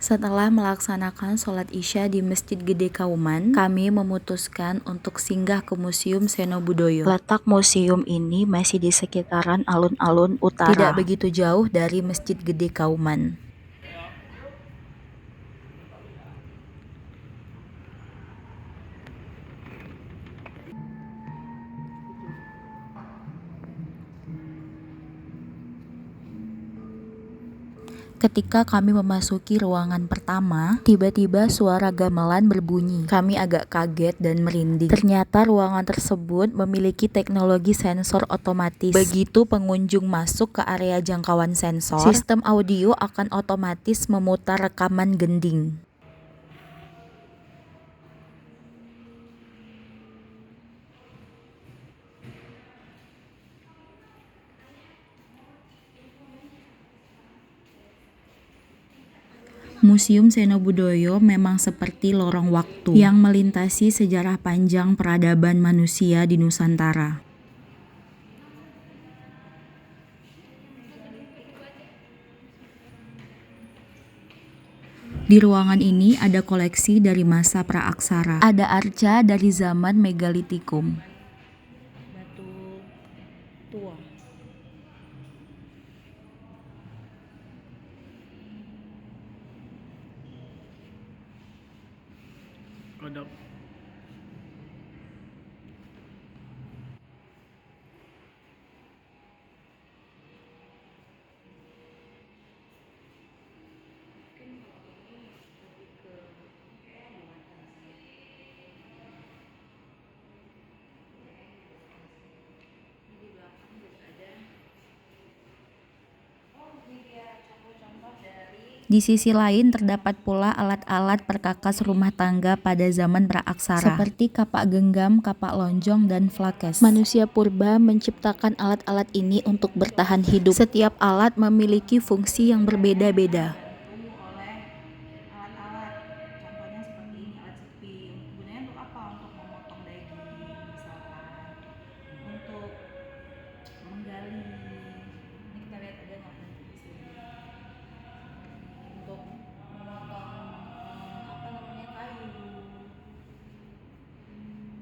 Setelah melaksanakan sholat Isya di Masjid Gede Kauman, kami memutuskan untuk singgah ke Museum Seno Budoyo. Letak museum ini masih di sekitaran alun-alun utara, tidak begitu jauh dari Masjid Gede Kauman. Ketika kami memasuki ruangan pertama, tiba-tiba suara gamelan berbunyi. Kami agak kaget dan merinding. Ternyata ruangan tersebut memiliki teknologi sensor otomatis. Begitu pengunjung masuk ke area jangkauan sensor, sistem audio akan otomatis memutar rekaman gending. Museum Seno Budoyo memang seperti lorong waktu yang melintasi sejarah panjang peradaban manusia di Nusantara. Di ruangan ini ada koleksi dari masa praaksara. Ada arca dari zaman megalitikum. Batu tua. Kodok. Di sisi lain terdapat pula alat-alat perkakas rumah tangga pada zaman praaksara, seperti kapak genggam, kapak lonjong, dan flakes. Manusia purba menciptakan alat-alat ini untuk bertahan hidup. Setiap alat memiliki fungsi yang berbeda-beda.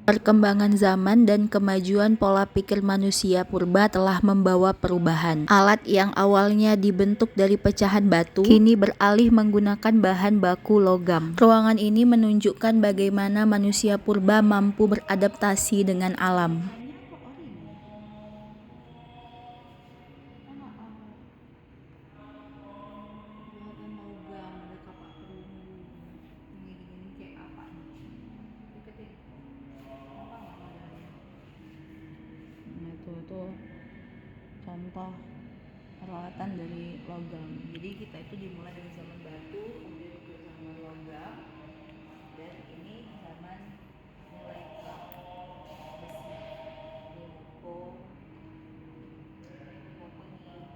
Perkembangan zaman dan kemajuan pola pikir manusia purba telah membawa perubahan. Alat yang awalnya dibentuk dari pecahan batu, kini beralih menggunakan bahan baku logam. Ruangan ini menunjukkan bagaimana manusia purba mampu beradaptasi dengan alam. Itu contoh peralatan dari logam. Jadi kita itu dimulai dari zaman batu, kemudian ke zaman logam, dan ini zaman mulai ke besi, buko, kuning.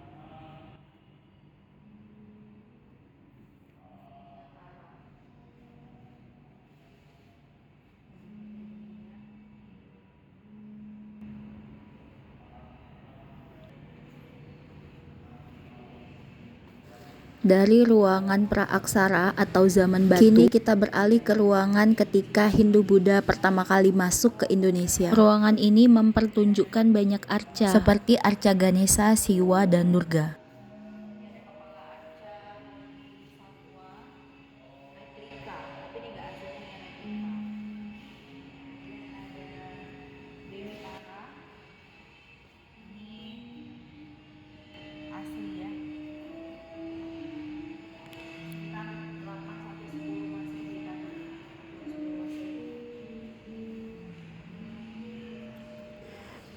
Dari ruangan praaksara atau zaman batu, kini kita beralih ke ruangan ketika Hindu-Buddha pertama kali masuk ke Indonesia. Ruangan ini mempertunjukkan banyak arca, seperti arca Ganesha, Siwa, dan Durga.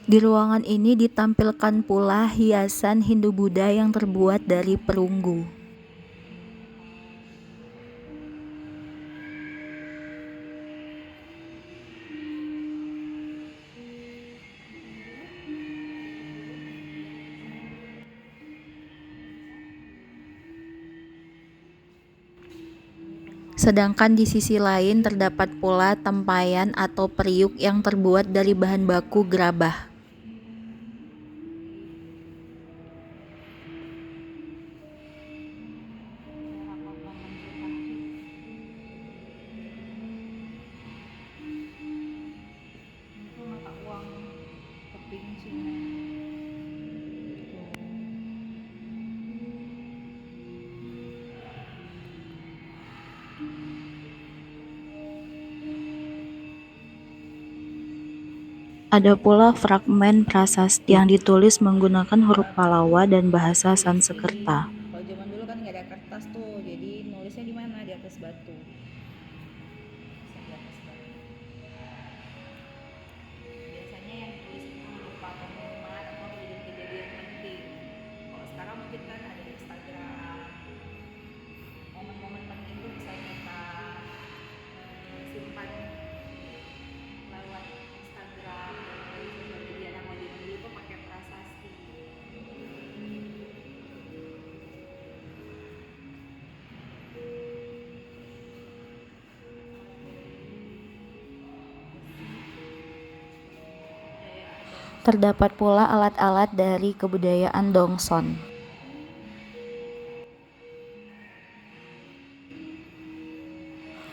Di ruangan ini ditampilkan pula hiasan Hindu-Buddha yang terbuat dari perunggu. Sedangkan di sisi lain terdapat pula tempayan atau periuk yang terbuat dari bahan baku gerabah. pink Cina. Ada pula fragmen prasasti yang ditulis menggunakan huruf Pallava dan bahasa Sanskerta. Kalau zaman dulu kan nggak ada kertas tuh, jadi nulisnya di mana? Di atas batu. Biasanya yang ditulis itu berupa pengumuman atau kejadian-kejadian penting. Kalau sekarang mungkin kan ada Instagram, momen-momen penting itu bisa kita simpan lewat Instagram dan dari sosial media. Yang wajib dulu tuh pakai prasasti. Terdapat pula alat-alat dari kebudayaan Dongson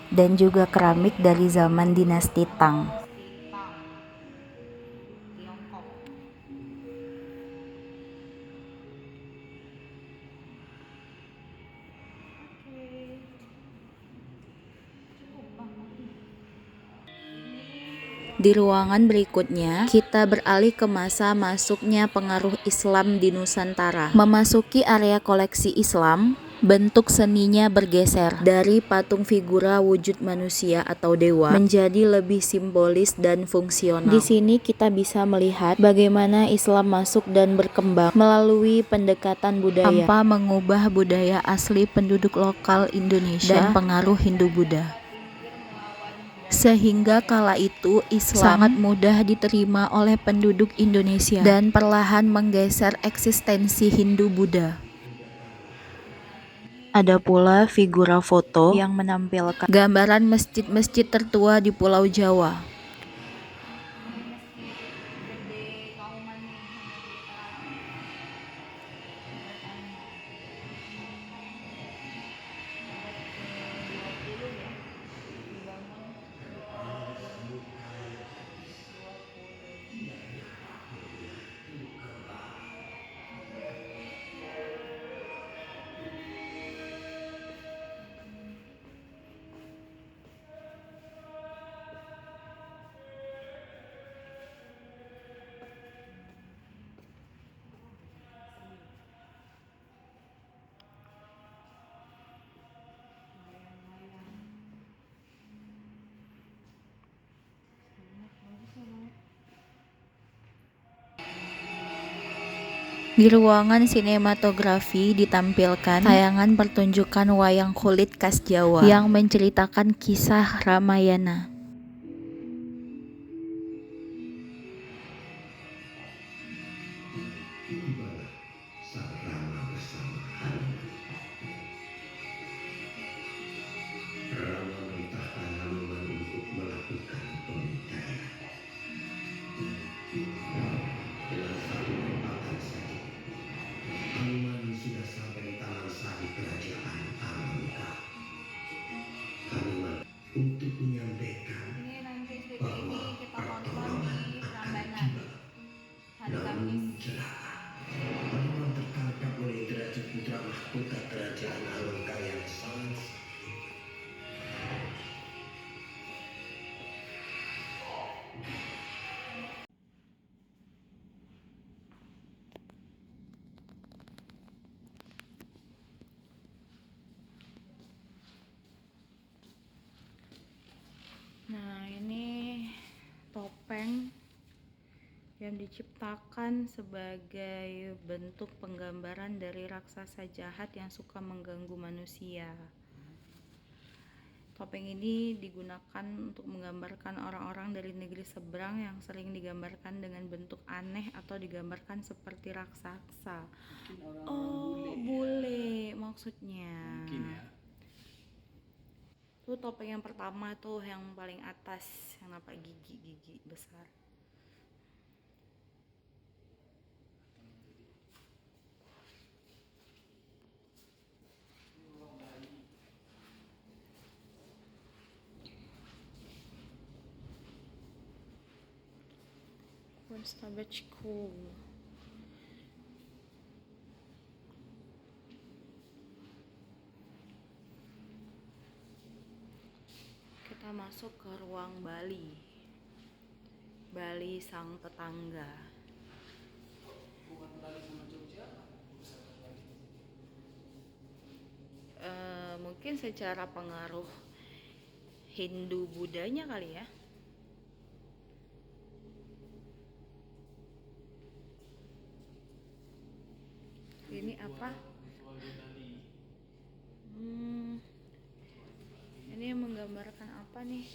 dan juga keramik dari zaman dinasti Tang. Di ruangan berikutnya, kita beralih ke masa masuknya pengaruh Islam di Nusantara. Memasuki area koleksi Islam, bentuk seninya bergeser dari patung figura wujud manusia atau dewa menjadi lebih simbolis dan fungsional. Di sini kita bisa melihat bagaimana Islam masuk dan berkembang melalui pendekatan budaya tanpa mengubah budaya asli penduduk lokal Indonesia dan pengaruh Hindu-Buddha. Sehingga kala itu Islam sangat mudah diterima oleh penduduk Indonesia dan perlahan menggeser eksistensi Hindu-Buddha. Ada pula figura foto yang menampilkan gambaran masjid-masjid tertua di Pulau Jawa. Di ruangan sinematografi ditampilkan tayangan pertunjukan wayang kulit khas Jawa yang menceritakan kisah Ramayana. Rama merintahkan Hanuman untuk melakukan pemintaian. Dengan satu tembakan saja, Hanuman sudah sampai di taman sari kerajaan Amanka. Hanuman untuk menyampaikan bahwa pertolongan akan tiba. Namun celaka, Hanuman tertangkap oleh Indrajit putra mahkota kerajaan Amanka yang sangat sakti. Nah, ini topeng yang diciptakan sebagai bentuk penggambaran dari raksasa jahat yang suka mengganggu manusia. Topeng ini digunakan untuk menggambarkan orang-orang dari negeri seberang yang sering digambarkan dengan bentuk aneh atau digambarkan seperti raksasa. Oh, bule maksudnya. Mungkin ya. Itu topeng yang pertama tuh, yang paling atas, yang nampak gigi-gigi besar. Stabet School. Kita masuk ke ruang Bali. Bali sang tetangga. Mungkin secara pengaruh Hindu Budanya kali ya. Ini apa? Ini yang menggambarkan apa nih?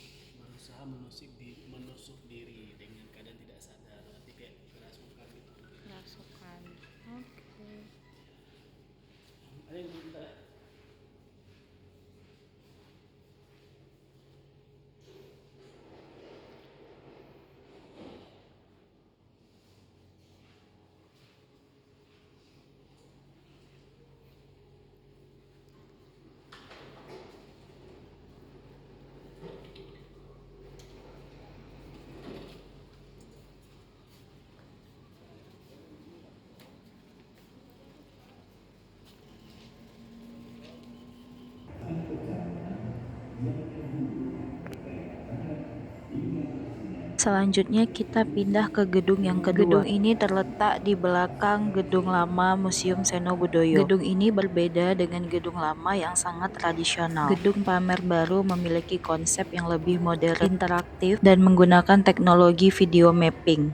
Berusaha menusuk diri dengan keadaan tidak sadar, nanti kayak kerasukan gitu. Kerasukan. Oke. Ada yang minta Selanjutnya kita pindah ke gedung yang kedua. Gedung ini terletak di belakang gedung lama Museum Seno Budoyo. Gedung ini berbeda dengan gedung lama yang sangat tradisional. Gedung pamer baru memiliki konsep yang lebih modern, interaktif, dan menggunakan teknologi video mapping.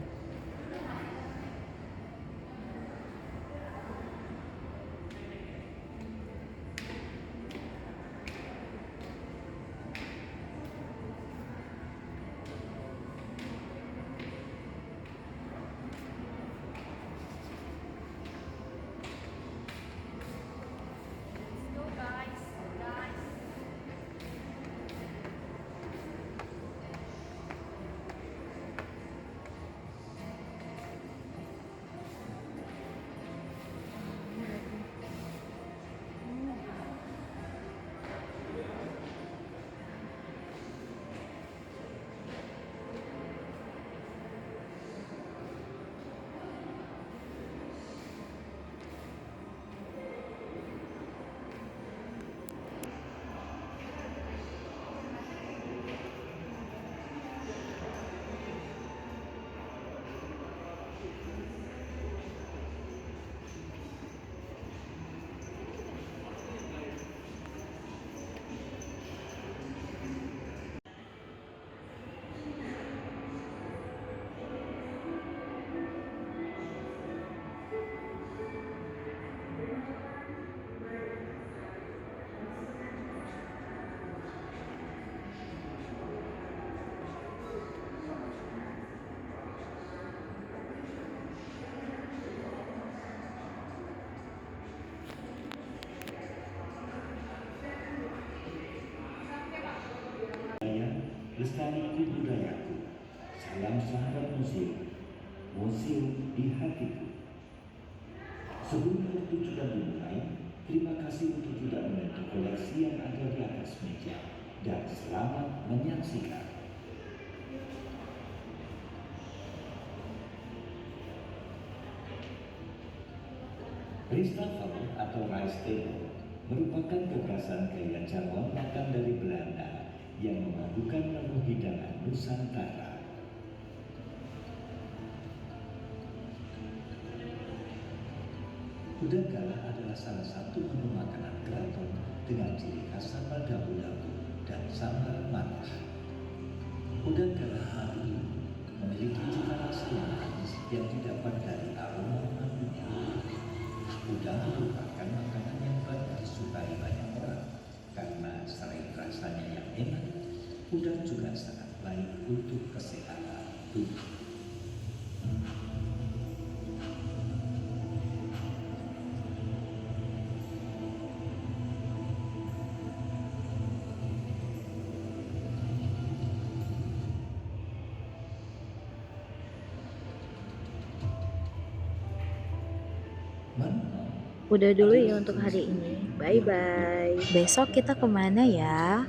Lestariku budayaku, salam sahabat museum, museum di hatiku. Sebelum pertunjukan dimulai, terima kasih untuk tidak menyentuh koleksi yang ada di atas meja, dan selamat menyaksikan. Ristafel atau rice table merupakan gagasan gaya Jawa makan dari Belanda yang memadukan menu hidangan Nusantara. Udang galah adalah salah satu menu makanan keraton dengan ciri khas sambal dabu-dabu dan sambal manis. Udang galah madu memiliki cita rasa yang manis yang didapat dari aroma madunya. Udang merupakan makanan yang banyak disukai banyak orang karena selain rasanya yang enak, udang juga sangat baik untuk kesehatan tubuh. Udah dulu ya untuk hari ini. Bye-bye. Besok kita kemana ya?